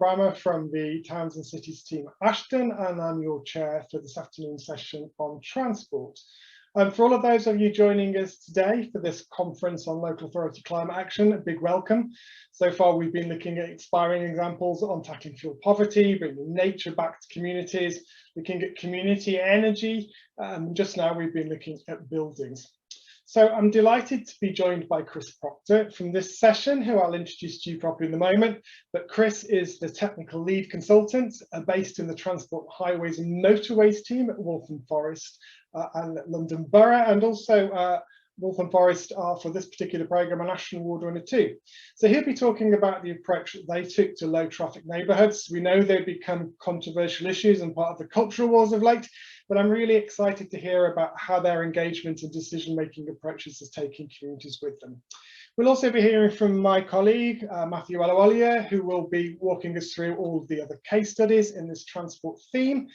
Brammer from the Towns and Cities team at Ashton, and I'm your chair for this afternoon session on transport. For all of those of you joining us today for this conference on local authority climate action, a big welcome. So far we've been looking at inspiring examples on tackling fuel poverty, bringing nature back to communities, looking at community energy, just now we've been looking at buildings. So I'm delighted to be joined by Chris Proctor from this session, who I'll introduce to you properly in a moment. But Chris is the technical lead consultant based in the Transport, Highways and Motorways team at Waltham Forest and London Borough, and also Waltham Forest are, for this particular programme, a National Award winner too. So he'll be talking about the approach that they took to low traffic neighbourhoods. We know they've become controversial issues and part of the cultural wars of late, but I'm really excited to hear about how their engagement and decision-making approaches is taking communities with them. We'll also be hearing from my colleague, Matthew Alawalia, who will be walking us through all of the other case studies in this transport theme.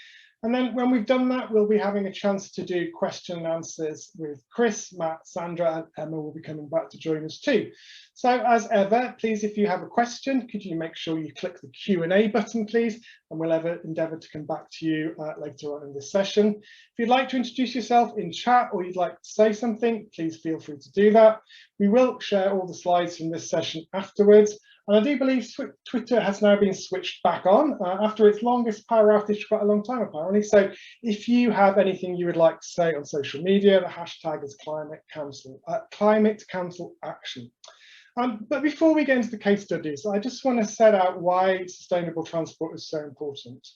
And then when we've done that, we'll be having a chance to do question and answers with Chris, Matt, Sandra, and Emma will be coming back to join us too. So as ever, please, if you have a question, could you make sure you click the Q&A button, please? And we'll endeavour to come back to you later on in this session. If you'd like to introduce yourself in chat or you'd like to say something, please feel free to do that. We will share all the slides from this session afterwards. And I do believe Twitter has now been switched back on after its longest power outage for quite a long time, apparently. So if you have anything you would like to say on social media, the hashtag is Climate Council Action. But before we get into the case studies, I just want to set out why sustainable transport is so important.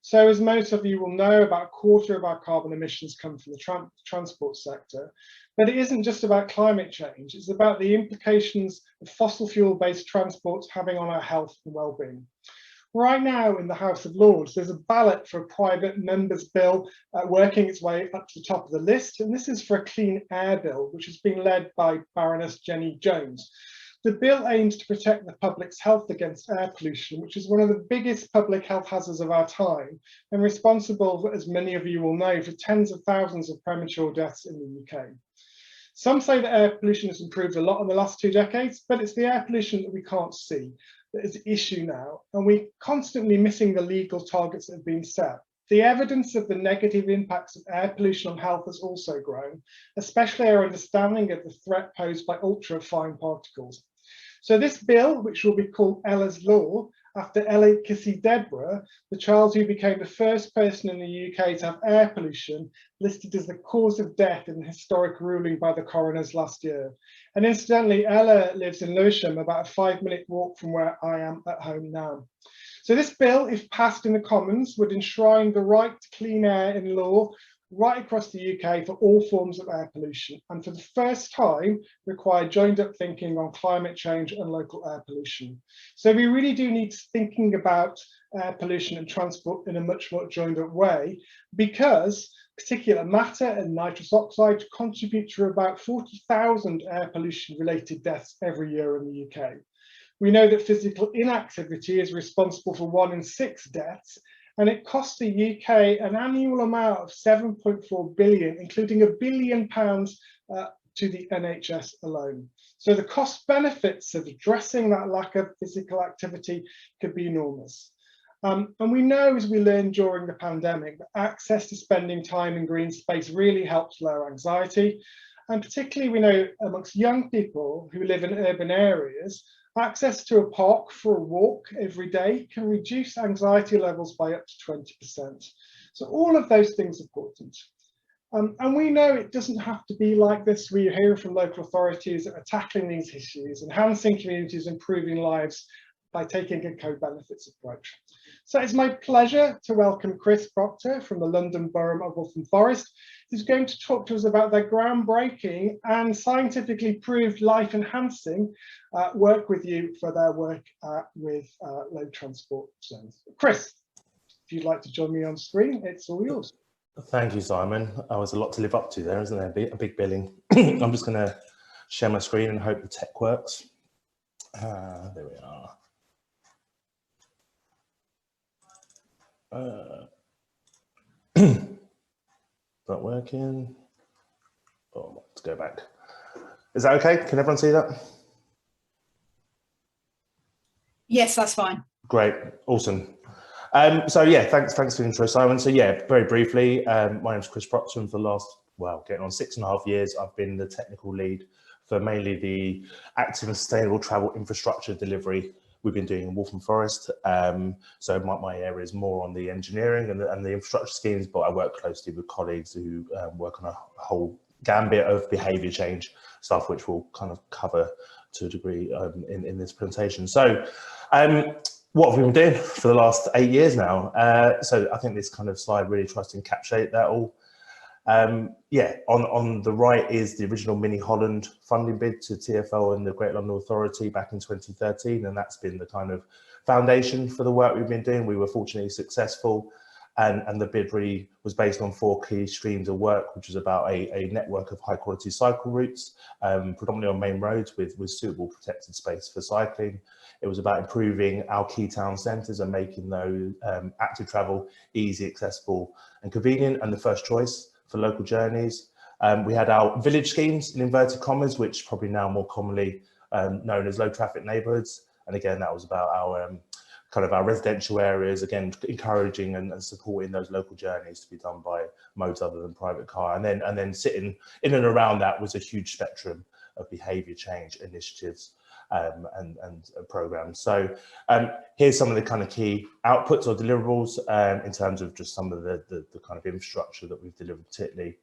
So as most of you will know, about a quarter of our carbon emissions come from the transport sector. But it isn't just about climate change, it's about the implications of fossil fuel-based transport having on our health and well-being. Right now in the House of Lords, there's a ballot for a private member's bill working its way up to the top of the list, and this is for a clean air bill, which is being led by Baroness Jenny Jones. The bill aims to protect the public's health against air pollution, which is one of the biggest public health hazards of our time and responsible, as many of you will know, for tens of thousands of premature deaths in the UK. Some say that air pollution has improved a lot in the last 2 decades, but it's the air pollution that we can't see that is the issue now, and we're constantly missing the legal targets that have been set. The evidence of the negative impacts of air pollution on health has also grown, especially our understanding of the threat posed by ultra-fine particles. So this bill, which will be called Ella's Law, after Ella Kissi-Debrah, the child who became the first person in the UK to have air pollution listed as the cause of death in the historic ruling by the coroners last year. And incidentally, Ella lives in Lewisham, about a 5-minute walk from where I am at home now. So this bill, if passed in the Commons, would enshrine the right to clean air in law right across the UK for all forms of air pollution, and for the first time require joined up thinking on climate change and local air pollution. So we really do need thinking about air pollution and transport in a much more joined up way, because particulate matter and nitrous oxide contribute to about 40,000 air pollution related deaths every year in the UK. We know that physical inactivity is responsible for 1 in 6 deaths, and it costs the UK an annual amount of 7.4 billion, including £1 billion to the NHS alone. So the cost benefits of addressing that lack of physical activity could be enormous. And we know, as we learned during the pandemic, that access to spending time in green space really helps lower anxiety. And particularly we know amongst young people who live in urban areas, access to a park for a walk every day can reduce anxiety levels by up to 20%. So all of those things are important. And we know it doesn't have to be like this. We hear from local authorities that are tackling these issues, enhancing communities, improving lives by taking a co-benefits approach. So it's my pleasure to welcome Chris Proctor from the London Borough of Waltham Forest, who's going to talk to us about their groundbreaking and scientifically proved life-enhancing work with you for their work with low transport zones. Chris, if you'd like to join me on screen, it's all yours. Thank you, Simon. Was a lot to live up to there, isn't there? A big billing. I'm just going to share my screen and hope the tech works. There we are. Not working. Oh, let's go back. Is that okay? Can everyone see that? Yes, that's fine. Great, awesome. So yeah, thanks for the intro, Simon. So yeah, very briefly, my name's Chris Proctor, and for the last, well, getting on 6.5 years, I've been the technical lead for mainly the active and sustainable travel infrastructure delivery we've been doing in Waltham Forest. So my area is more on the engineering and the infrastructure schemes, but I work closely with colleagues who work on a whole gambit of behaviour change stuff, which we'll kind of cover to a degree in this presentation. So what have we been doing for the last 8 years now? So I think this kind of slide really tries to encapsulate that all. Yeah, on the right is the original Mini Holland funding bid to TfL and the Great London Authority back in 2013, and that's been the kind of foundation for the work we've been doing. We were fortunately successful, and the bid really was based on 4 key streams of work, which was about a network of high quality cycle routes, predominantly on main roads with suitable protected space for cycling. It was about improving our key town centres and making those active travel easy, accessible and convenient, and the first choice for local journeys. We had our village schemes, in inverted commas, which probably now more commonly known as low traffic neighbourhoods. And again, that was about our kind of our residential areas, again, encouraging and supporting those local journeys to be done by modes other than private car. And then sitting in and around that was a huge spectrum of behaviour change initiatives and programs. So here's some of the kind of key outputs or deliverables in terms of just some of the kind of infrastructure that we've delivered, particularly.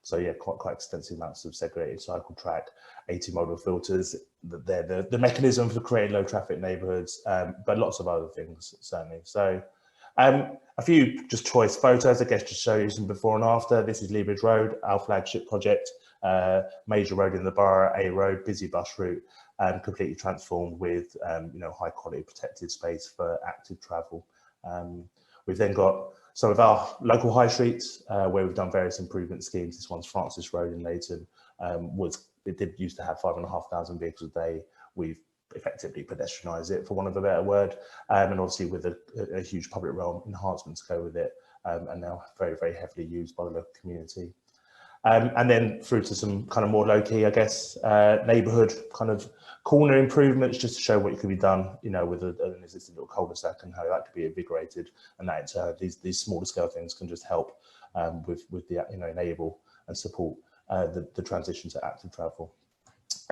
So yeah, quite extensive amounts of segregated cycle track, 80 modal filters. They're the mechanism for creating low traffic neighbourhoods, but lots of other things certainly. So a few just choice photos, I guess, to show you some before and after. This is Lee Bridge Road, our flagship project, major road in the borough, A road, busy bus route, completely transformed with high quality protected space for active travel. We've then got some of our local high streets where we've done various improvement schemes. This one's Francis Road in Leighton. It did used to have 5,500 vehicles a day. We've effectively pedestrianised it, for want of a better word, and obviously with a huge public realm enhancement to go with it, and now very, very heavily used by the local community. And then through to some kind of more low-key, I guess, neighbourhood kind of corner improvements, just to show what could be done, with an existing little cul-de-sac and how that could be invigorated, and that in turn, these smaller scale things can just help with the enable and support the transition to active travel.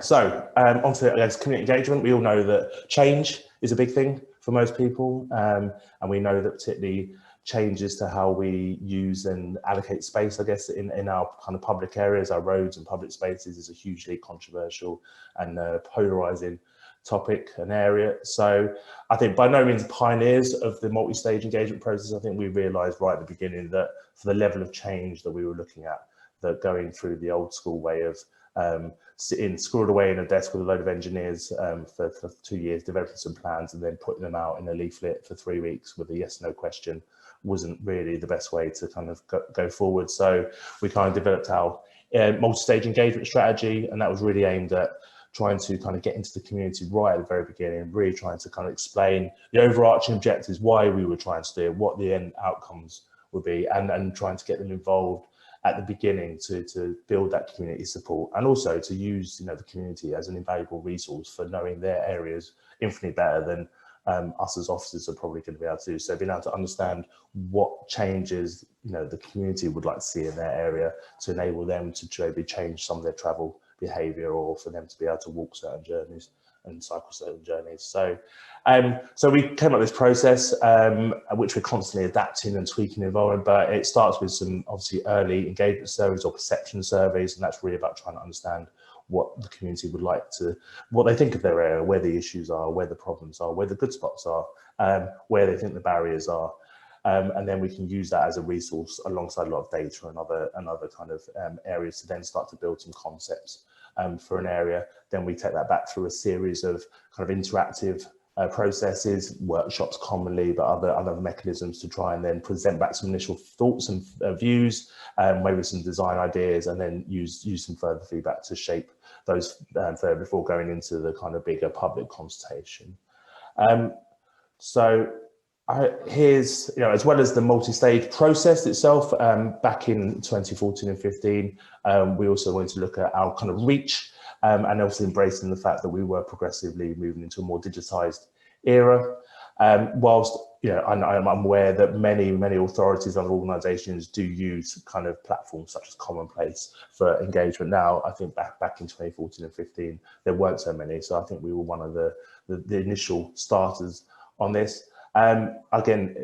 So onto, I guess, community engagement. We all know that change is a big thing for most people, and we know that particularly changes to how we use and allocate space, I guess, in our kind of public areas, our roads and public spaces, is a hugely controversial and polarizing topic and area. So I think by no means pioneers of the multi-stage engagement process. I think we realized right at the beginning that for the level of change that we were looking at, that going through the old school way of sitting squirreled away in a desk with a load of engineers for 2 years, developing some plans and then putting them out in a leaflet for 3 weeks with a yes/no question wasn't really the best way to kind of go forward. So we kind of developed our multi-stage engagement strategy, and that was really aimed at trying to kind of get into the community right at the very beginning, really trying to kind of explain the overarching objectives, why we were trying to do it, what the end outcomes would be, and trying to get them involved at the beginning to build that community support, and also to use the community as an invaluable resource for knowing their areas infinitely better than us as officers are probably going to be able to do. So being able to understand what changes the community would like to see in their area to enable them to maybe change some of their travel behaviour, or for them to be able to walk certain journeys and cycle certain journeys. So so we came up with this process which we're constantly adapting and tweaking and evolving, but it starts with some obviously early engagement surveys or perception surveys, and that's really about trying to understand what the community would like to, what they think of their area, where the issues are, where the problems are, where the good spots are, where they think the barriers are. And then we can use that as a resource alongside a lot of data and other kind of areas to then start to build some concepts for an area. Then we take that back through a series of kind of interactive processes, workshops commonly, but other mechanisms to try and then present back some initial thoughts and views, maybe some design ideas, and then use some further feedback to shape those further before going into the kind of bigger public consultation. So here's, as well as the multi-stage process itself, back in 2014 and 15, we also wanted to look at our kind of reach, and also embracing the fact that we were progressively moving into a more digitized era. Whilst I'm aware that many authorities and organisations do use kind of platforms such as Commonplace for engagement now. I think back in 2014 and 15 there weren't so many, so I think we were one of the initial starters on this. Again,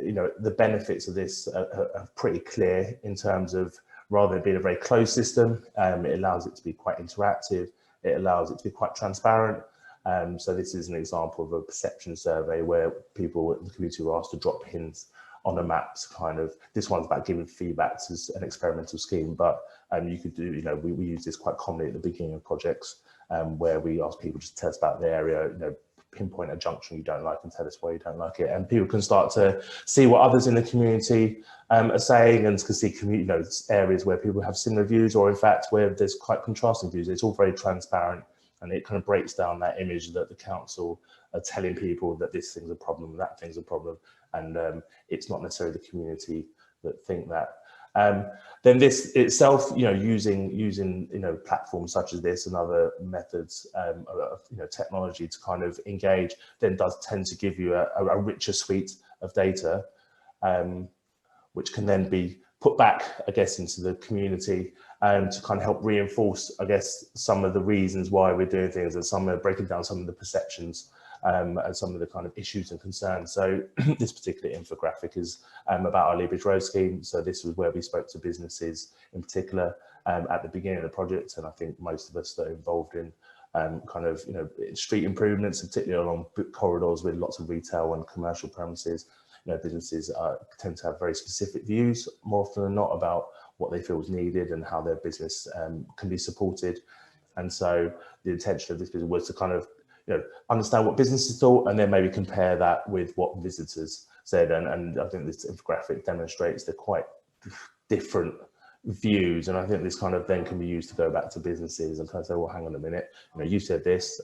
the benefits of this are pretty clear in terms of, rather than being a very closed system, it allows it to be quite interactive, it allows it to be quite transparent. So this is an example of a perception survey where people in the community were asked to drop pins on a map. This one's about giving feedback to an experimental scheme, but you could do, we use this quite commonly at the beginning of projects, where we ask people just to tell us about the area, pinpoint a junction you don't like and tell us why you don't like it, and people can start to see what others in the community are saying, and can see areas where people have similar views, or in fact where there's quite contrasting views. It's all very transparent, and it kind of breaks down that image that the council are telling people that this thing's a problem, that thing's a problem, and it's not necessarily the community that think that. Then this itself, using platforms such as this and other methods of technology to kind of engage, then does tend to give you a richer suite of data, which can then be put back, I guess, into the community to kind of help reinforce, I guess, some of the reasons why we're doing things, and breaking down some of the perceptions and some of the kind of issues and concerns. So this particular infographic is about our Leabridge Road scheme. So this was where we spoke to businesses in particular at the beginning of the project, and I think most of us that are involved in street improvements, particularly along corridors with lots of retail and commercial premises. Businesses tend to have very specific views more often than not about what they feel is needed and how their business can be supported. And so the intention of this business was to kind of understand what businesses thought, and then maybe compare that with what visitors said. And I think this infographic demonstrates the quite different views, and I think this kind of then can be used to go back to businesses and kind of say, well, hang on a minute, you said this,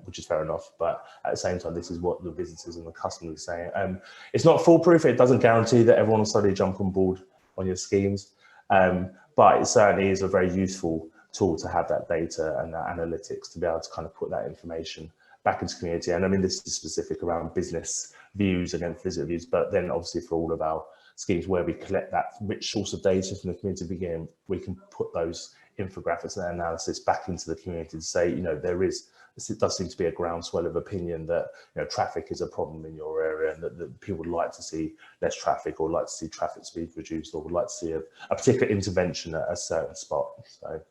which is fair enough, but at the same time, this is what the visitors and the customers are saying. It's not foolproof. It doesn't guarantee that everyone will suddenly jump on board on your schemes, but it certainly is a very useful tool to have that data and that analytics to be able to kind of put that information back into community. And I mean, this is specific around business views against visitor views, but then obviously for all of our schemes where we collect that rich source of data from the community begin, we can put those infographics and analysis back into the community to say, it does seem to be a groundswell of opinion that traffic is a problem in your area, and that people would like to see less traffic, or like to see traffic speed reduced, or would like to see a particular intervention at a certain spot. So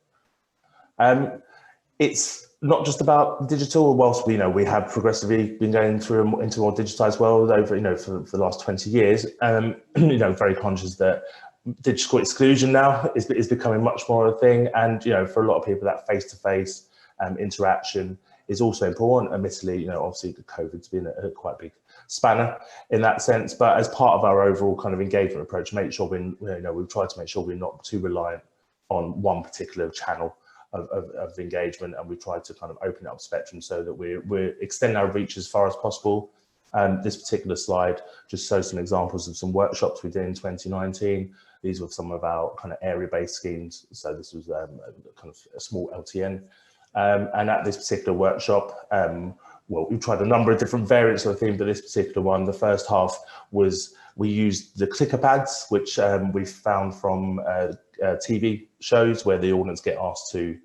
it's not just about digital. Whilst we have progressively been going through into a more digitized world over for the last 20 years, very conscious that digital exclusion now is becoming much more a thing, and for a lot of people that face-to-face interaction is also important. Admittedly, obviously COVID's been a quite big spanner in that sense, but as part of our overall kind of engagement approach, make sure we've tried to make sure we're not too reliant on one particular channel of engagement, and we tried to kind of open up spectrum so that we're extending our reach as far as possible. This particular slide just shows some examples of some workshops we did in 2019. These were some of our kind of area-based schemes. So this was kind of a small LTN. And at this particular workshop, well, we tried a number of different variants of the theme, but this particular one, the first half was we used the clicker pads, which we found from TV shows where the audience get asked to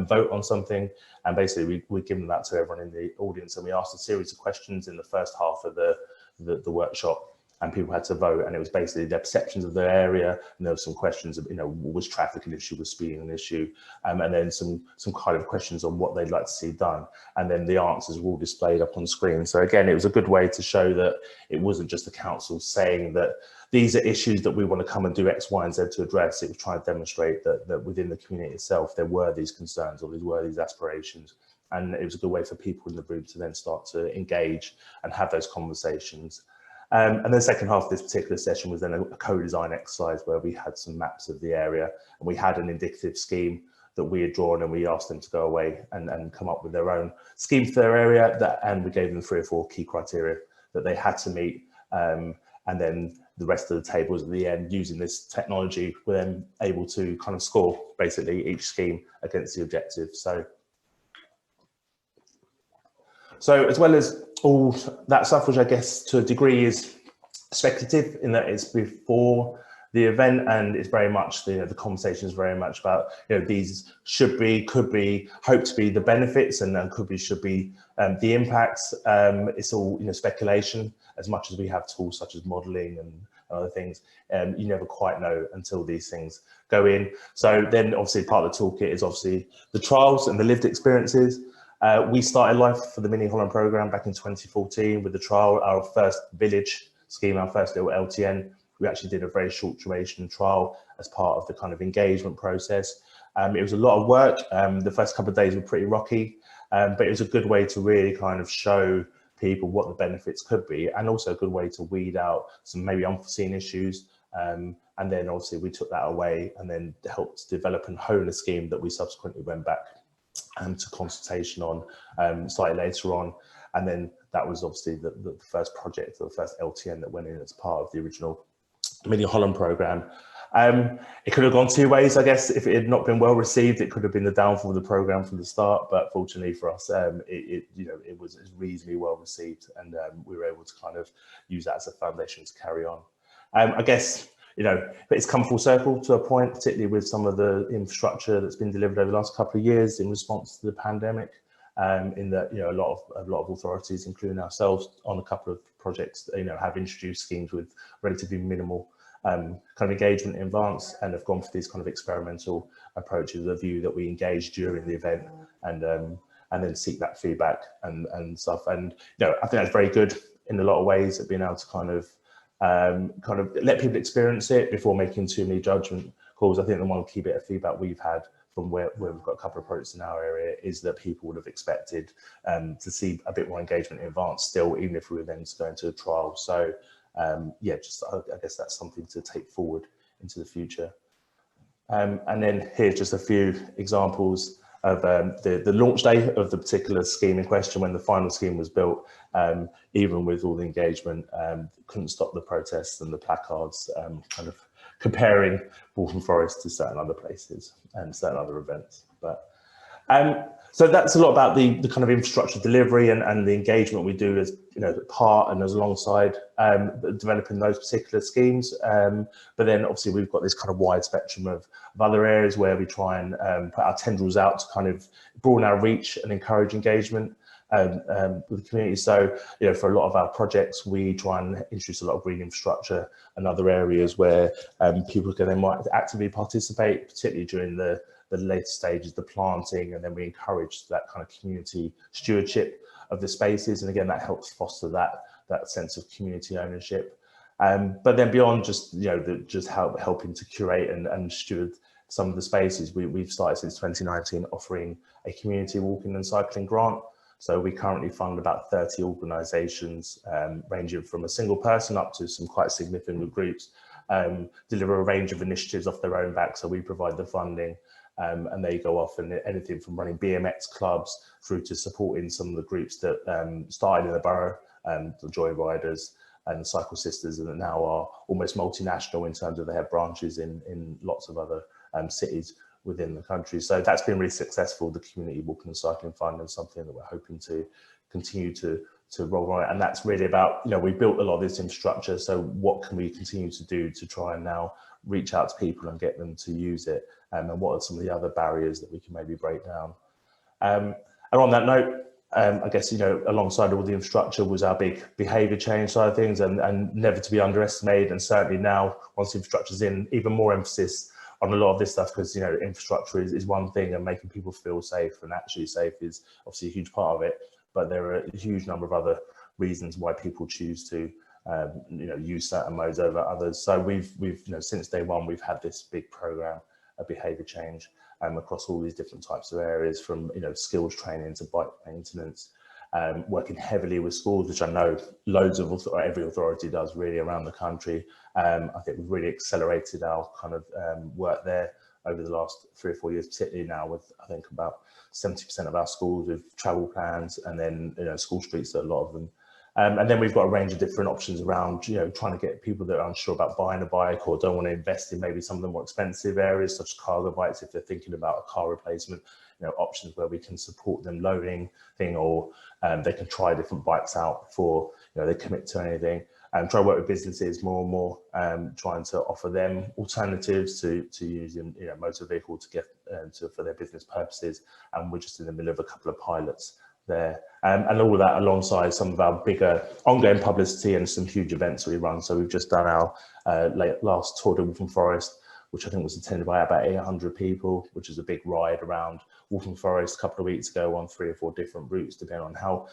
vote on something, and basically we're giving that to everyone in the audience, and we asked a series of questions in the first half of the workshop, and people had to vote, and it was basically their perceptions of their area, and there were some questions of, was traffic an issue, was speeding an issue, and then some kind of questions on what they'd like to see done, and then the answers were all displayed up on screen. So again, it was a good way to show that it wasn't just the council saying that these are issues that we want to come and do X, Y, and Z to address. It was trying to demonstrate that within the community itself, there were these concerns, or there were these aspirations. And it was a good way for people in the room to then start to engage and have those conversations. And the second half of this particular session was then a co-design exercise where we had some maps of the area, and we had an indicative scheme that we had drawn, and we asked them to go away and come up with their own scheme for their area, and we gave them 3 or 4 key criteria that they had to meet. And then the rest of the tables at the end, using this technology, were then able to kind of score basically each scheme against the objective. So as well as all that stuff, which I guess to a degree is speculative in that it's before the event, and it's very much the conversation is very much about these should be, could be, hope to be the benefits, and could be, should be the impacts. It's all speculation, as much as we have tools such as modelling and other things. You never quite know until these things go in. So then obviously part of the toolkit is obviously the trials and the lived experiences. We started Life for the Mini Holland programme back in 2014 with the trial, our first village scheme, our first little LTN. We actually did a very short duration trial as part of the kind of engagement process. It was a lot of work. The first couple of days were pretty rocky, but it was a good way to really kind of show people what the benefits could be, and also a good way to weed out some maybe unforeseen issues. And then obviously we took that away and then helped develop and hone a scheme that we subsequently went back to consultation on slightly later on. And then that was obviously the first project, or the first LTN that went in as part of the original Mini Holland programme. It could have gone two ways, I guess. If it had not been well received, it could have been the downfall of the programme from the start. But fortunately for us, it was reasonably well received, and we were able to kind of use that as a foundation to carry on. I guess but it's come full circle to a point, particularly with some of the infrastructure that's been delivered over the last couple of years in response to the pandemic. In that a lot of authorities, including ourselves, on a couple of projects, have introduced schemes with relatively minimal kind of engagement in advance, and have gone for these kind of experimental approaches with a view that we engage during the event and then seek that feedback and stuff. And I think that's very good in a lot of ways, at being able to kind of let people experience it before making too many judgment calls. I think the one key bit of feedback we've had from where we've got a couple of projects in our area is that people would have expected to see a bit more engagement in advance still, even if we were then to go into a trial. So yeah, just I guess that's something to take forward into the future. And then here's just a few examples of the launch day of the particular scheme in question. When the final scheme was built, even with all the engagement, couldn't stop the protests and the placards kind of comparing Waltham Forest to certain other places and certain other events. But so that's a lot about the kind of infrastructure delivery and the engagement we do as part and as alongside developing those particular schemes. But then obviously we've got this kind of wide spectrum of other areas where we try and put our tendrils out to kind of broaden our reach and encourage engagement with the community. So for a lot of our projects, we try and introduce a lot of green infrastructure and other areas where people can then might actively participate, particularly during the later stages, the planting, and then we encourage that kind of community stewardship of the spaces. And again, that helps foster that sense of community ownership. But then beyond just helping to curate and steward some of the spaces, we've started since 2019 offering a community walking and cycling grant. So we currently fund about 30 organisations, ranging from a single person up to some quite significant groups, deliver a range of initiatives off their own back. So we provide the funding, and they go off, and anything from running BMX clubs through to supporting some of the groups that started in the borough, the Joy Riders and the Cycle Sisters, and that now are almost multinational in terms of they have branches in lots of other cities within the country. So that's been really successful, the Community Walking and Cycling Fund, and something that we're hoping to continue to roll on. And that's really about, we built a lot of this infrastructure, so what can we continue to do to try and now reach out to people and get them to use it, and what are some of the other barriers that we can maybe break down. And on that note, I guess, alongside all the infrastructure was our big behaviour change side of things, and never to be underestimated. And certainly now, once infrastructure's in, even more emphasis on a lot of this stuff, because infrastructure is one thing, and making people feel safe and actually safe is obviously a huge part of it. But there are a huge number of other reasons why people choose to use certain modes over others. So we've since day one, we've had this big programme of behaviour change across all these different types of areas, from skills training to bike maintenance, working heavily with schools, which I know every authority does really around the country. I think we've really accelerated our kind of work there over the last 3 or 4 years, particularly now with, I think, about 70% of our schools with travel plans, and then school streets, a lot of them. And then we've got a range of different options around, trying to get people that are unsure about buying a bike or don't want to invest in maybe some of the more expensive areas, such as cargo bikes, if they're thinking about a car replacement. options where we can support them loaning thing, or they can try different bikes out before they commit to anything. Try to work with businesses more and more, trying to offer them alternatives to using motor vehicle to get for their business purposes. And we're just in the middle of a couple of pilots there, and all of that alongside some of our bigger ongoing publicity and some huge events we run. So we've just done our last Tour de Waltham Forest, which I think was attended by about 800 people, which is a big ride around Waltham Forest a couple of weeks ago on 3 or 4 different routes, depending on how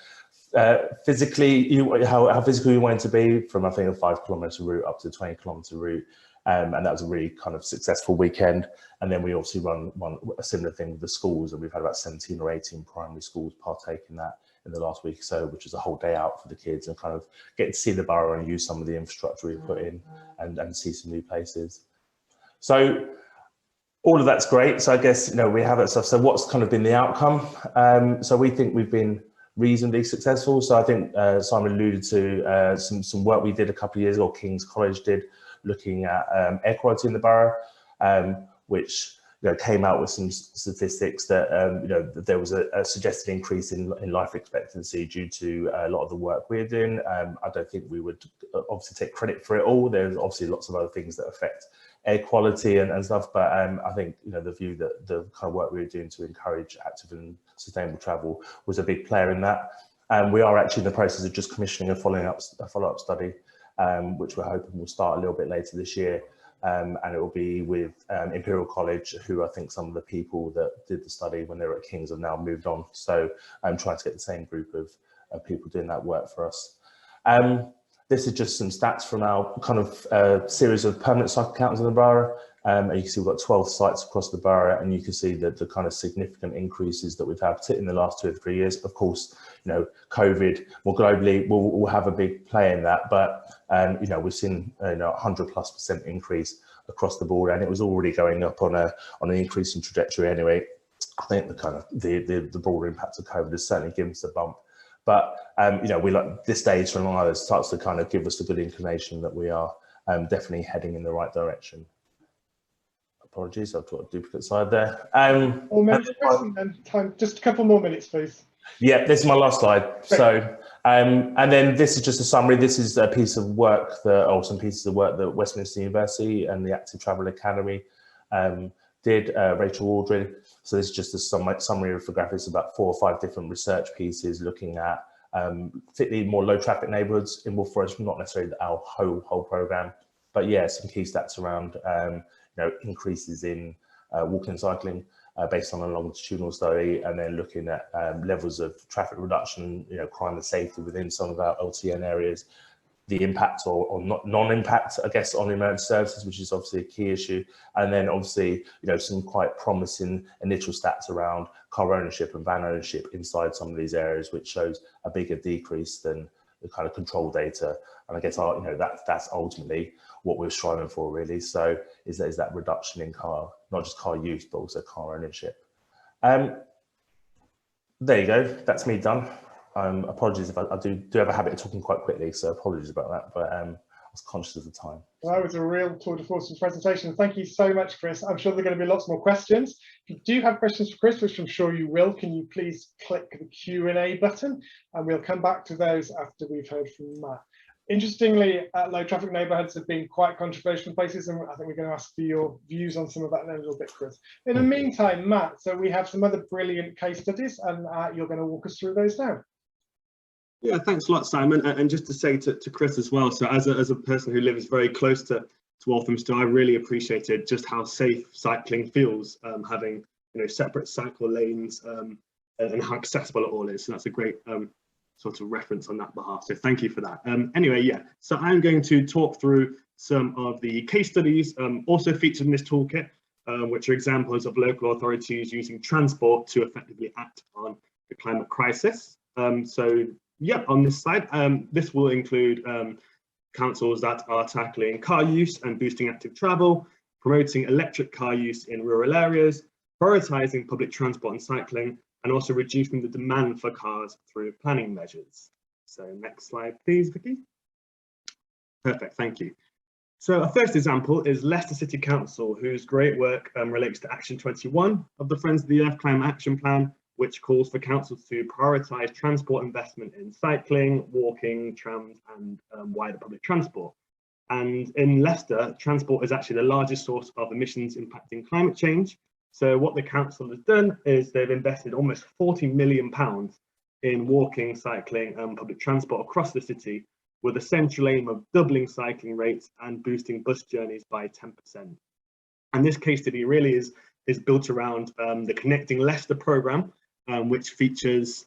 physically you wanted to be, from I think a 5-kilometre route up to a 20-kilometre route. And that was a really kind of successful weekend. And then we obviously run a similar thing with the schools, and we've had about 17 or 18 primary schools partake in that in the last week or so, which is a whole day out for the kids and kind of get to see the borough and use some of the infrastructure we put in and see some new places. So all of that's great. So I guess, we have that stuff. So what's kind of been the outcome? So we think we've been reasonably successful. So I think Simon alluded to some work we did a couple of years ago, King's College did, looking at air quality in the borough, which came out with some statistics that there was a suggested increase in life expectancy due to a lot of the work we're doing. I don't think we would obviously take credit for it all. There's obviously lots of other things that affect air quality and stuff, but I think the view that the kind of work we were doing to encourage active and sustainable travel was a big player in that. And we are actually in the process of just commissioning a follow-up study, which we're hoping will start a little bit later this year. And it will be with Imperial College, who I think some of the people that did the study when they were at King's have now moved on. So I'm trying to get the same group of people doing that work for us. This is just some stats from our kind of series of permanent cycle counters in the borough. And you can see we've got 12 sites across the borough, and you can see that the kind of significant increases that we've had, particularly in the last 2 or 3 years. Of course, COVID more globally will have a big play in that, but we've seen 100+% increase across the board, and it was already going up on an increasing trajectory anyway. I think the kind of the broader impact of COVID has certainly given us a bump. But we like this data and all others starts to kind of give us a good inclination that we are definitely heading in the right direction. Apologies, I've got a duplicate slide there. Just a couple more minutes, please. Yeah, this is my last slide. Great. So, and then this is just a summary. This is a piece of work some pieces of work that Westminster University and the Active Travel Academy did, Rachel Aldrin. So this is just a summary of infographics about 4 or 5 different research pieces looking at particularly more low traffic neighbourhoods in Wolf Forest, not necessarily our whole programme, but yeah, some key stats around increases in walking and cycling based on a longitudinal study, and then looking at levels of traffic reduction, crime and safety within some of our LTN areas, the impact or non-impact, I guess, on emergency services, which is obviously a key issue. And then obviously, some quite promising initial stats around car ownership and van ownership inside some of these areas, which shows a bigger decrease than the kind of control data. And I guess, that's ultimately what we're striving for, really. So is that reduction in not just car use, but also car ownership. There you go. That's me done. Apologies if I do have a habit of talking quite quickly, so apologies about that, but I was conscious of the time. Well, that was a real tour de force presentation. Thank you so much, Chris. I'm sure there are going to be lots more questions. If you do have questions for Chris, which I'm sure you will, can you please click the Q&A button, and we'll come back to those after we've heard from Matt. Interestingly, low traffic neighbourhoods have been quite controversial places, and I think we're going to ask for your views on some of that in a little bit, Chris. In the meantime, Matt, so we have some other brilliant case studies, and you're going to walk us through those now. Yeah, thanks a lot, Simon. And just to say to Chris as well, so as a person who lives very close to Walthamstow, I really appreciated just how safe cycling feels, having separate cycle lanes and how accessible it all is. So that's a great sort of reference on that behalf. So thank you for that. Anyway, yeah, so I'm going to talk through some of the case studies also featured in this toolkit, which are examples of local authorities using transport to effectively act on the climate crisis. So yeah, on this slide, this will include councils that are tackling car use and boosting active travel, promoting electric car use in rural areas, prioritising public transport and cycling, and also reducing the demand for cars through planning measures. So next slide, please, Vicky. Perfect, thank you. So our first example is Leicester City Council, whose great work relates to Action 21 of the Friends of the Earth Climate Action Plan, which calls for councils to prioritise transport investment in cycling, walking, trams and wider public transport. And in Leicester, transport is actually the largest source of emissions impacting climate change. So what the council has done is they've invested almost £40 million in walking, cycling and public transport across the city, with a central aim of doubling cycling rates and boosting bus journeys by 10%. And this case study really is built around the Connecting Leicester programme, which features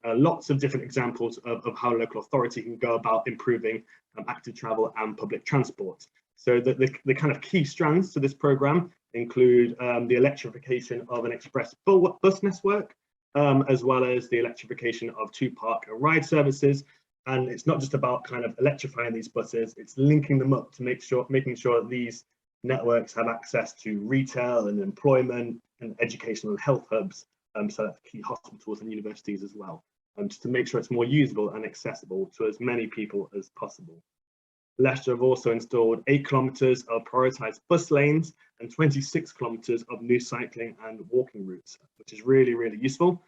lots of different examples of how local authority can go about improving active travel and public transport. So the kind of key strands to this programme include the electrification of an express bus network, as well as the electrification of 2 park and ride services. And it's not just about kind of electrifying these buses, it's linking them up to making sure that these networks have access to retail and employment and educational and health hubs, so that's key hospitals and universities as well, just to make sure it's more usable and accessible to as many people as possible. Leicester have also installed 8 kilometres of prioritised bus lanes and 26 kilometres of new cycling and walking routes, which is really, really useful.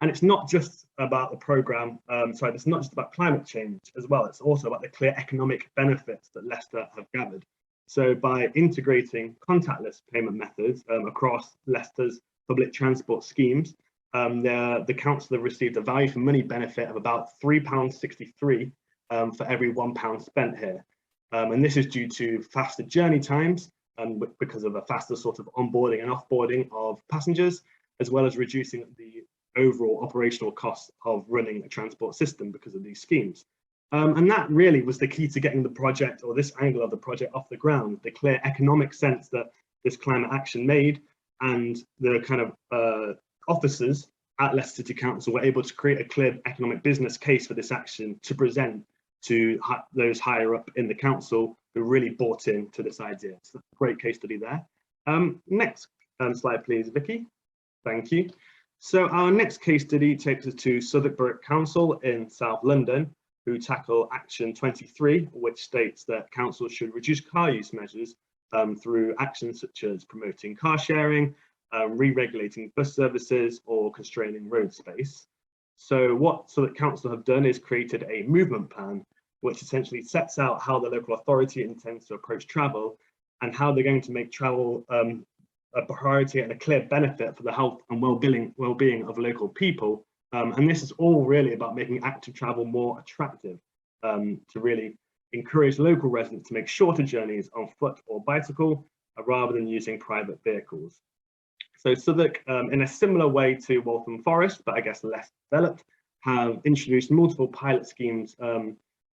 And it's not just about the programme, it's not just about climate change as well, it's also about the clear economic benefits that Leicester have gathered. So by integrating contactless payment methods across Leicester's public transport schemes, the council have received a value for money benefit of about £3.63 for every £1 spent here. And this is due to faster journey times because of a faster sort of onboarding and offboarding of passengers, as well as reducing the overall operational costs of running a transport system because of these schemes. And that really was the key to getting the project, or this angle of the project, off the ground, the clear economic sense that this climate action made, and the kind of officers at Leicester City Council were able to create a clear economic business case for this action to present to those higher up in the council who really bought into this idea. So great case study there. Next slide, please, Vicky. Thank you. So our next case study takes us to Southwark Borough Council in South London, who tackle Action 23, which states that councils should reduce car use measures through actions such as promoting car sharing, re-regulating bus services or constraining road space. So what Southwark Council have done is created a movement plan, which essentially sets out how the local authority intends to approach travel and how they're going to make travel a priority and a clear benefit for the health and well-being of local people. And this is all really about making active travel more attractive, to really encourage local residents to make shorter journeys on foot or bicycle rather than using private vehicles. So Southwark, in a similar way to Waltham Forest, but I guess less developed, have introduced multiple pilot schemes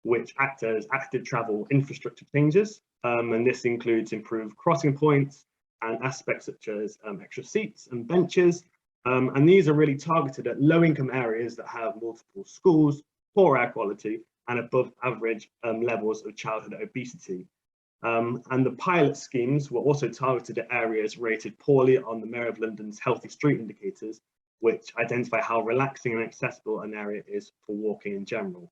which act as active travel infrastructure changes. And this includes improved crossing points and aspects such as extra seats and benches. And these are really targeted at low-income areas that have multiple schools, poor air quality, and above average levels of childhood obesity. And the pilot schemes were also targeted at areas rated poorly on the Mayor of London's Healthy Street indicators, which identify how relaxing and accessible an area is for walking in general.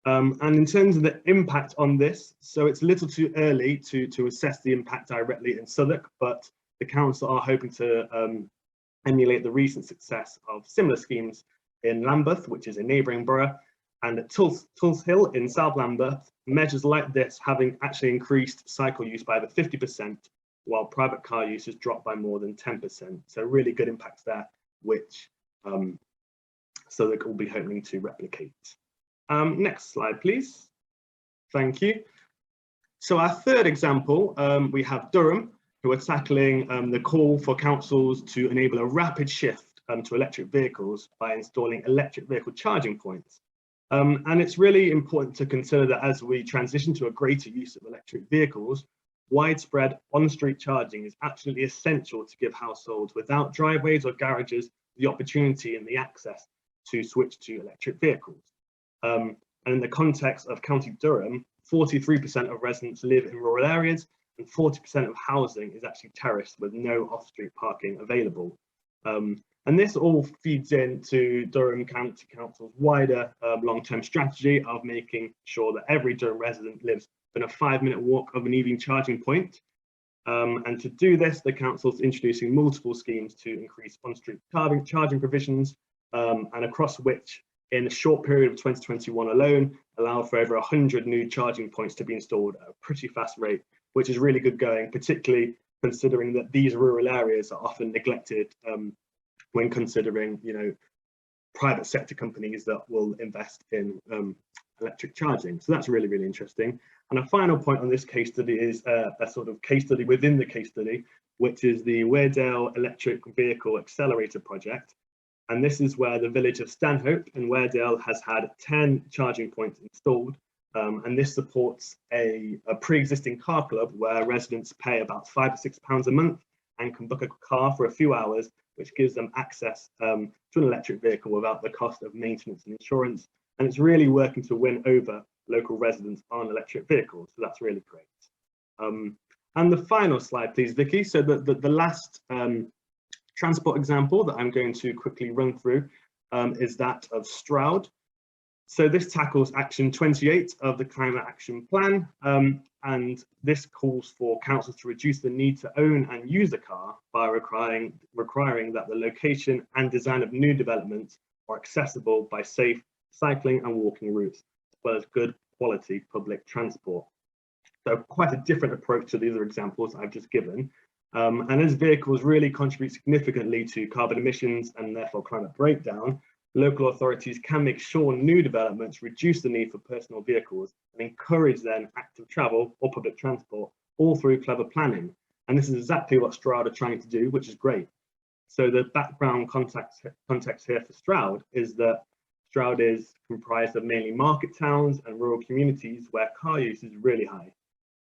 And in terms of the impact on this, so it's a little too early to assess the impact directly in Southwark, but the council are hoping to emulate the recent success of similar schemes in Lambeth, which is a neighbouring borough, and at Tulse Hill in South Lambeth, measures like this having actually increased cycle use by over 50%, while private car use has dropped by more than 10%. So really good impacts there, which Southwark will be hoping to replicate. Next slide, please. Thank you. So our third example, we have Durham, who are tackling the call for councils to enable a rapid shift to electric vehicles by installing electric vehicle charging points. And it's really important to consider that as we transition to a greater use of electric vehicles, widespread on-street charging is absolutely essential to give households without driveways or garages the opportunity and the access to switch to electric vehicles. And in the context of County Durham, 43% of residents live in rural areas and 40% of housing is actually terraced with no off-street parking available. And this all feeds into Durham County Council's wider long-term strategy of making sure that every Durham resident lives than a 5-minute walk of an EV charging point. And to do this, the council's introducing multiple schemes to increase on-street charging provisions, and across which, in a short period of 2021 alone, allow for over 100 new charging points to be installed at a pretty fast rate, which is really good going, particularly considering that these rural areas are often neglected when considering, private sector companies that will invest in electric charging. So that's really, really interesting. And a final point on this case study is a sort of case study within the case study, which is the Weardale Electric Vehicle Accelerator Project. And this is where the village of Stanhope in Weardale has had 10 charging points installed. And this supports a pre-existing car club where residents pay about £5 or £6 a month and can book a car for a few hours, which gives them access to an electric vehicle without the cost of maintenance and insurance. And it's really working to win over local residents on electric vehicles. So that's really great. And the final slide, please, Vicky. So the last transport example that I'm going to quickly run through is that of Stroud. So this tackles Action 28 of the Climate Action Plan, and this calls for councils to reduce the need to own and use a car by requiring that the location and design of new developments are accessible by safe cycling and walking routes, as well as good quality public transport. So quite a different approach to the other examples I've just given. And as vehicles really contribute significantly to carbon emissions and therefore climate breakdown, local authorities can make sure new developments reduce the need for personal vehicles and encourage then active travel or public transport, all through clever planning. And this is exactly what Stroud are trying to do, which is great. So the background context here for Stroud is that Stroud is comprised of mainly market towns and rural communities where car use is really high.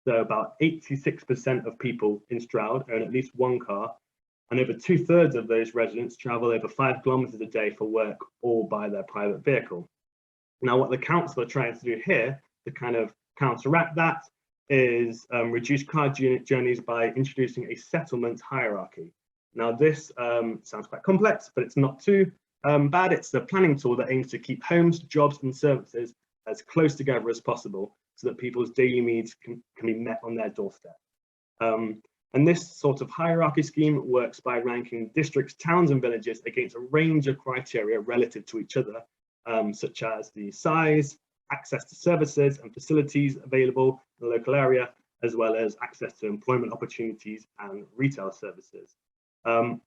So about 86% of people in Stroud own at least one car, and over 2/3 of those residents travel over 5 kilometres a day for work or by their private vehicle. Now, what the council are trying to do here to kind of counteract that is reduce car journeys by introducing a settlement hierarchy. Now, this sounds quite complex, but it's not too bad. It's a planning tool that aims to keep homes, jobs and services as close together as possible so that people's daily needs can be met on their doorstep. And this sort of hierarchy scheme works by ranking districts, towns and villages against a range of criteria relative to each other, such as the size, access to services and facilities available in the local area, as well as access to employment opportunities and retail services.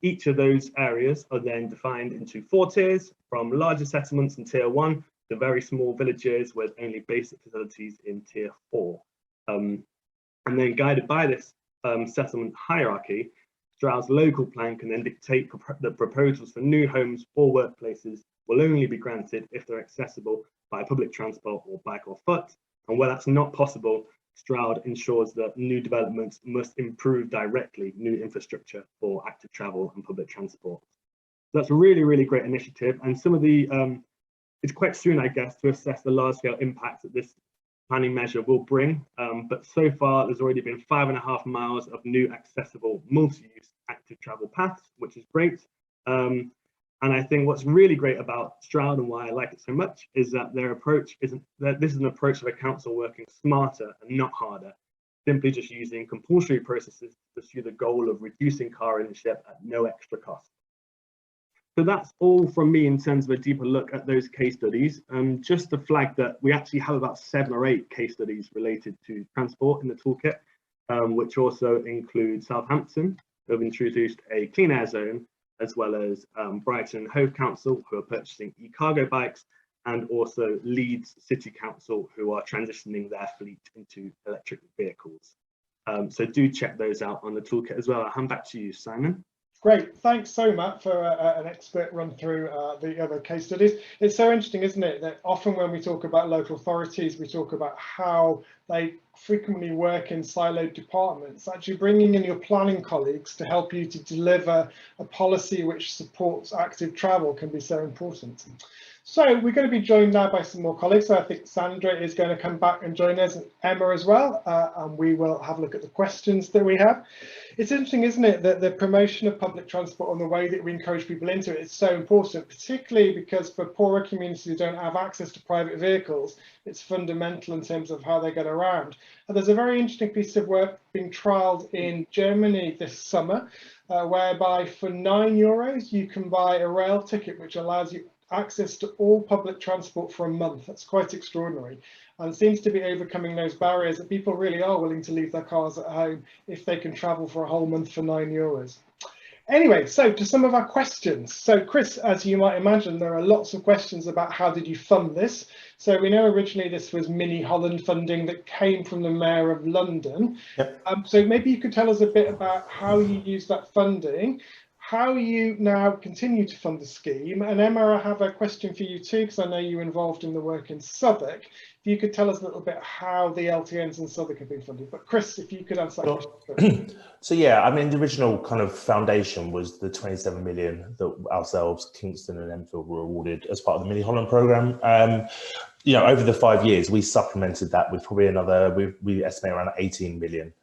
Each of those areas are then defined into 4 tiers, from larger settlements in tier 1 to very small villages with only basic facilities in tier 4. And then guided by this settlement hierarchy, Stroud's local plan can then dictate that proposals for new homes or workplaces will only be granted if they're accessible by public transport or bike or foot. And where that's not possible, Stroud ensures that new developments must improve directly new infrastructure for active travel and public transport. So that's a really, really great initiative. And some of the, it's quite soon, I guess, to assess the large scale impacts that this planning measure will bring. But so far, there's already been 5.5 miles of new accessible multi-use active travel paths, which is great. And I think what's really great about Stroud and why I like it so much is that their approach isn't that this is an approach of a council working smarter and not harder, simply just using compulsory processes to pursue the goal of reducing car ownership at no extra cost. So that's all from me in terms of a deeper look at those case studies. Just to flag that we actually have about 7 or 8 case studies related to transport in the toolkit, which also include Southampton, who have introduced a clean air zone, as well as Brighton and Hove Council, who are purchasing e-cargo bikes, and also Leeds City Council, who are transitioning their fleet into electric vehicles. So do check those out on the toolkit as well. I'll hand back to you, Simon. Great, thanks so much for an expert run through the other case studies. It's so interesting, isn't it, that often when we talk about local authorities, we talk about how they frequently work in siloed departments. Actually bringing in your planning colleagues to help you to deliver a policy which supports active travel can be so important. So we're going to be joined now by some more colleagues. So I think Sandra is going to come back and join us, and Emma as well, and we will have a look at the questions that we have. It's interesting, isn't it, that the promotion of public transport and the way that we encourage people into it is so important, particularly because for poorer communities who don't have access to private vehicles, it's fundamental in terms of how they get around. And there's a very interesting piece of work being trialled in Germany this summer, whereby for €9 you can buy a rail ticket which allows you access to all public transport for a month. That's quite extraordinary, and seems to be overcoming those barriers that people really are willing to leave their cars at home if they can travel for a whole month for €9. Anyway, so to some of our questions. So Chris, as you might imagine, there are lots of questions about how did you fund this. So we know originally this was Mini Holland funding that came from the Mayor of London. Yep. So maybe you could tell us a bit about how you use that funding, how you now continue to fund the scheme. And Emma, I have a question for you too, because I know you're involved in the work in Southwark. If you could tell us a little bit how the LTNs in Southwark have been funded. But Chris, if you could answer that question. So yeah, I mean, the original kind of foundation was the 27 million that ourselves, Kingston and Enfield were awarded as part of the Mini Holland programme. You know, over the 5 years, we supplemented that with probably another, we estimate around 18 million.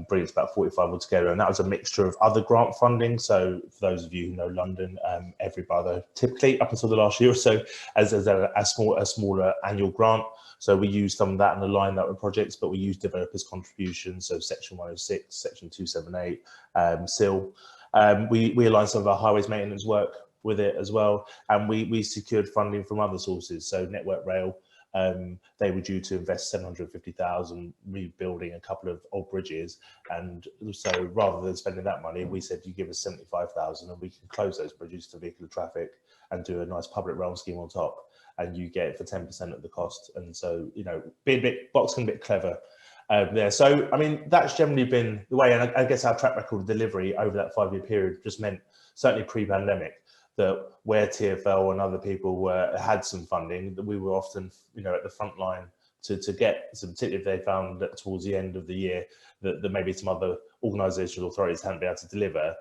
Bringing us about 45 altogether, and that was a mixture of other grant funding. So for those of you who know London, every borough typically up until the last year or so as a smaller annual grant. So we used some of that and aligned that with projects, but we used developers' contributions, so Section 106, Section 278, SIL. We aligned some of our highways maintenance work with it as well, and we secured funding from other sources, so Network Rail. They were due to invest 750,000 rebuilding a couple of old bridges, and so rather than spending that money, we said you give us 75,000 and we can close those bridges to vehicular traffic and do a nice public realm scheme on top, and you get it for 10% of the cost. And so, you know, be a bit boxing, a bit clever there. So I mean, that's generally been the way, and I guess our track record of delivery over that 5-year period just meant, certainly pre-pandemic, that where TfL and other people had some funding, that we were often, you know, at the front line to get some, particularly if they found that towards the end of the year that maybe some other organisational authorities hadn't been able to deliver.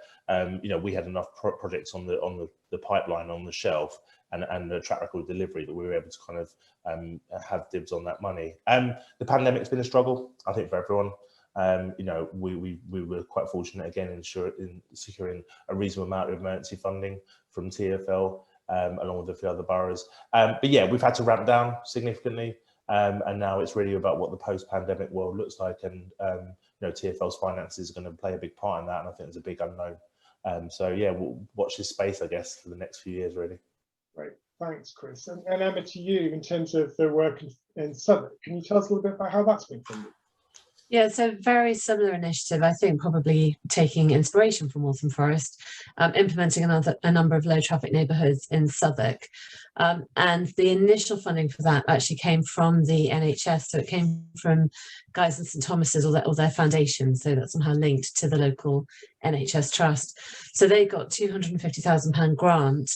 You know, we had enough projects on the pipeline, on the shelf, and the track record of delivery that we were able to kind of have dibs on that money. The pandemic's been a struggle, I think, for everyone. You know, we were quite fortunate again in securing a reasonable amount of emergency funding from TfL, along with a few other boroughs. But yeah, we've had to ramp down significantly, and now it's really about what the post-pandemic world looks like, and you know, TfL's finances are going to play a big part in that, and I think there's a big unknown. So yeah, we'll watch this space, I guess, for the next few years, really. Great, thanks, Chris. And Emma, to you, in terms of the work in Southwark, can you tell us a little bit about how that's been funded? Yeah, so very similar initiative, I think, probably taking inspiration from Waltham Forest, implementing a number of low traffic neighbourhoods in Southwark. And the initial funding for that actually came from the NHS, so it came from Guy's and St Thomas's, or their foundation, so that's somehow linked to the local NHS trust. So they got £250,000 grant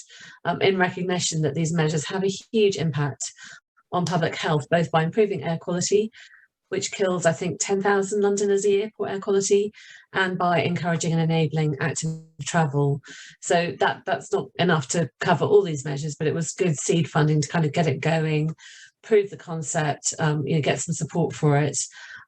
in recognition that these measures have a huge impact on public health, both by improving air quality, which kills, I think, 10,000 Londoners a year, poor air quality, and by encouraging and enabling active travel. So that's not enough to cover all these measures, but it was good seed funding to kind of get it going, prove the concept, you know, get some support for it.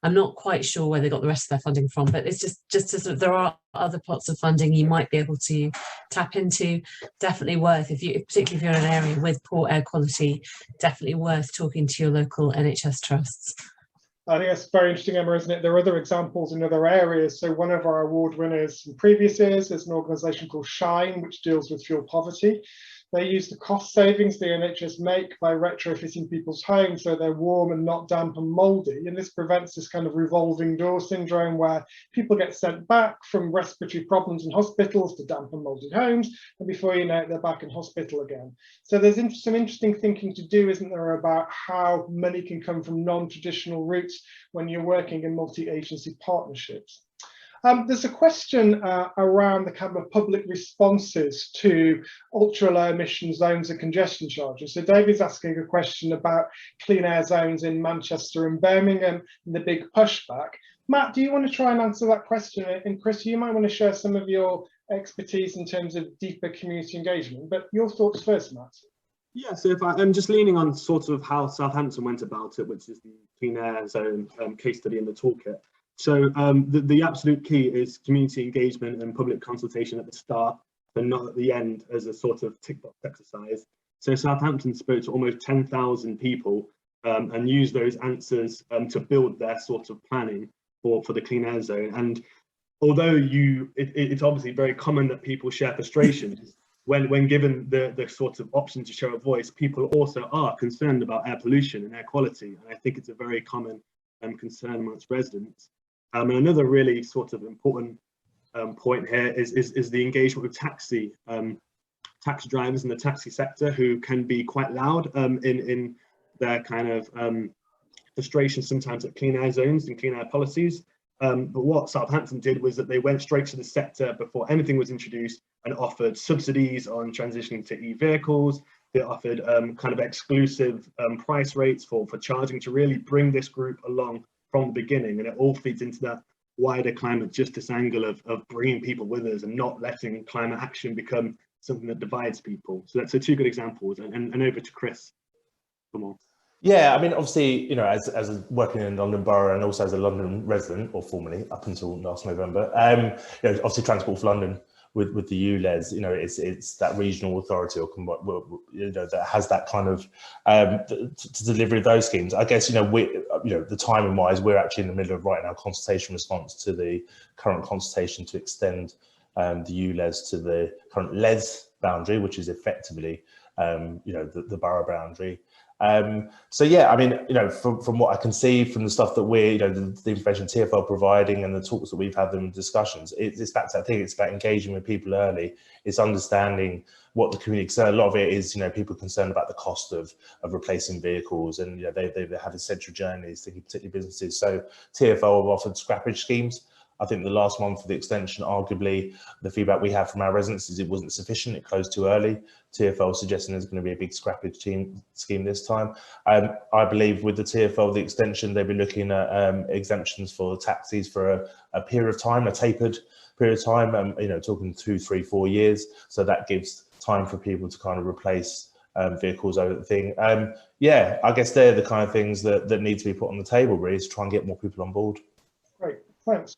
I'm not quite sure where they got the rest of their funding from, but it's just to sort of, there are other pots of funding you might be able to tap into. Definitely worth, particularly if you're in an area with poor air quality, definitely worth talking to your local NHS trusts. I think that's very interesting, Emma, isn't it? There are other examples in other areas. So one of our award winners from previous years is an organisation called Shine, which deals with fuel poverty. They use the cost savings the NHS make by retrofitting people's homes so they're warm and not damp and mouldy. And this prevents this kind of revolving door syndrome where people get sent back from respiratory problems in hospitals to damp and mouldy homes. And before you know it, they're back in hospital again. So there's some interesting thinking to do, isn't there, about how money can come from non-traditional routes when you're working in multi-agency partnerships. There's a question around the kind of public responses to ultra low emission zones and congestion charges. So David's asking a question about clean air zones in Manchester and Birmingham and the big pushback. Matt, do you want to try and answer that question? And Chris, you might want to share some of your expertise in terms of deeper community engagement, but your thoughts first, Matt. Yeah, so if I'm just leaning on sort of how Southampton went about it, which is the clean air zone case study in the toolkit. So the absolute key is community engagement and public consultation at the start, but not at the end as a sort of tick box exercise. So Southampton spoke to almost 10,000 people and use those answers to build their sort of planning for the clean air zone. And although it's obviously very common that people share frustrations, when given the sort of option to share a voice, people also are concerned about air pollution and air quality. And I think it's a very common concern amongst residents. And another really sort of important point here is the engagement with taxi drivers in the taxi sector, who can be quite loud in their kind of frustration sometimes at clean air zones and clean air policies. But what Southampton did was that they went straight to the sector before anything was introduced and offered subsidies on transitioning to e-vehicles. They offered kind of exclusive price rates for charging, to really bring this group along from the beginning. And it all feeds into that wider climate justice angle of bringing people with us and not letting climate action become something that divides people. So that's two good examples. And over to Chris for more. Yeah, I mean, obviously, you know, as working in London Borough and also as a London resident, or formerly up until last November, you know, obviously Transport for London with the ULEZ, you know, it's that regional authority, or you know, that has that kind of to deliver those schemes. I guess, you know, the timing wise, we're actually in the middle of writing our consultation response to the current consultation to extend the ULEZ to the current LEZ boundary, which is effectively you know, the borough boundary. So yeah, I mean, you know, from what I can see from the stuff that we're, you know, the information TfL providing and the talks that we've had in discussions, it's back to that thing. It's about engaging with people early. It's understanding what the community. So a lot of it is, you know, people concerned about the cost of replacing vehicles, and you know, they have essential journeys, thinking particularly businesses. So TfL have offered scrappage schemes. I think the last one for the extension, arguably, the feedback we have from our residents is it wasn't sufficient. It closed too early. TfL suggesting there's going to be a big scrappage scheme this time. I believe with the TfL, the extension, they'll be looking at exemptions for taxis for a period of time, a tapered period of time, you know, talking 2, 3, 4 years. So that gives time for people to kind of replace vehicles over the thing. Yeah, I guess they're the kind of things that need to be put on the table, really, to try and get more people on board. Great, thanks.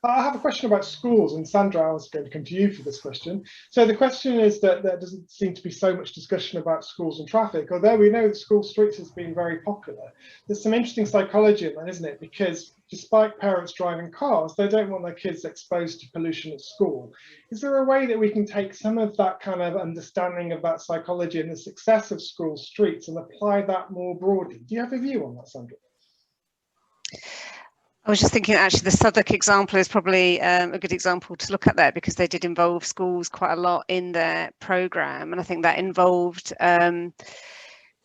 I have a question about schools, and Sandra, I was going to come to you for this question. So the question is that there doesn't seem to be so much discussion about schools and traffic, although we know that school streets has been very popular. There's some interesting psychology in that, isn't it? Because despite parents driving cars, they don't want their kids exposed to pollution at school. Is there a way that we can take some of that kind of understanding of that psychology and the success of school streets and apply that more broadly? Do you have a view on that, Sandra? I was just thinking, actually, the Southwark example is probably a good example to look at there, because they did involve schools quite a lot in their programme. And I think that involved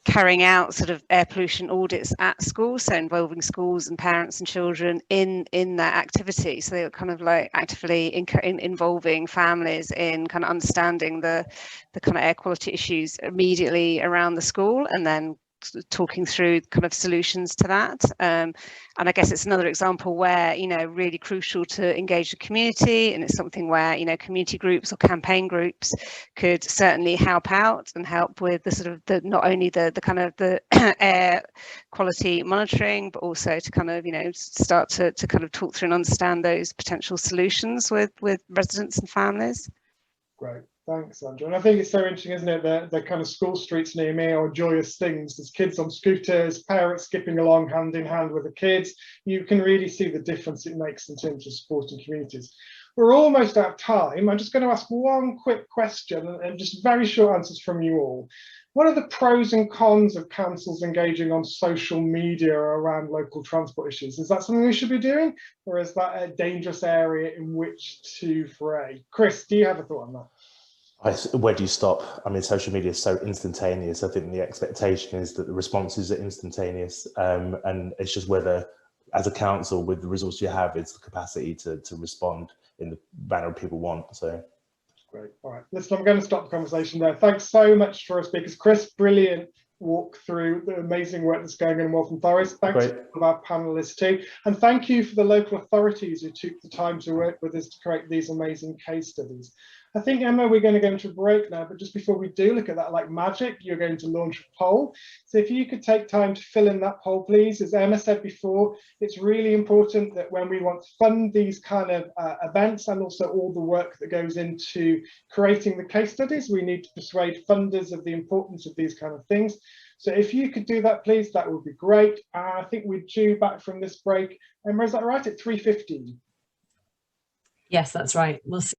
carrying out sort of air pollution audits at schools, so involving schools and parents and children in that activity. So they were kind of like actively involving families in kind of understanding the kind of air quality issues immediately around the school, and then talking through kind of solutions to that. And I guess it's another example where, you know, really crucial to engage the community, and it's something where, you know, community groups or campaign groups could certainly help out and help with the sort of the not only the kind of the air quality monitoring, but also to kind of, you know, start to kind of talk through and understand those potential solutions with residents and families. Great. Thanks, Sandra. And I think it's so interesting, isn't it, that the kind of school streets near me are joyous things. There's kids on scooters, parents skipping along hand in hand with the kids. You can really see the difference it makes in terms of supporting communities. We're almost out of time. I'm just going to ask one quick question and just very short answers from you all. What are the pros and cons of councils engaging on social media around local transport issues? Is that something we should be doing, or is that a dangerous area in which to fray? Chris, do you have a thought on that? Where do you stop? I mean, social media is so instantaneous. I think the expectation is that the responses are instantaneous, and it's just whether, as a council, with the resources you have, it's the capacity to respond in the manner people want. So, great. All right, listen, I'm going to stop the conversation there. Thanks so much for our speakers. Chris, brilliant walk through the amazing work that's going on in Waltham Forest. Thanks to our panelists too, and thank you for the local authorities who took the time to work with us to create these amazing case studies. I think, Emma, we're going to go into a break now, but just before we do, look at that like magic, you're going to launch a poll. So if you could take time to fill in that poll, please. As Emma said before, it's really important that when we want to fund these kind of events and also all the work that goes into creating the case studies, we need to persuade funders of the importance of these kind of things. So if you could do that, please, that would be great. I think we're due back from this break. Emma, is that right, at 3:15? Yes, that's right. We'll see.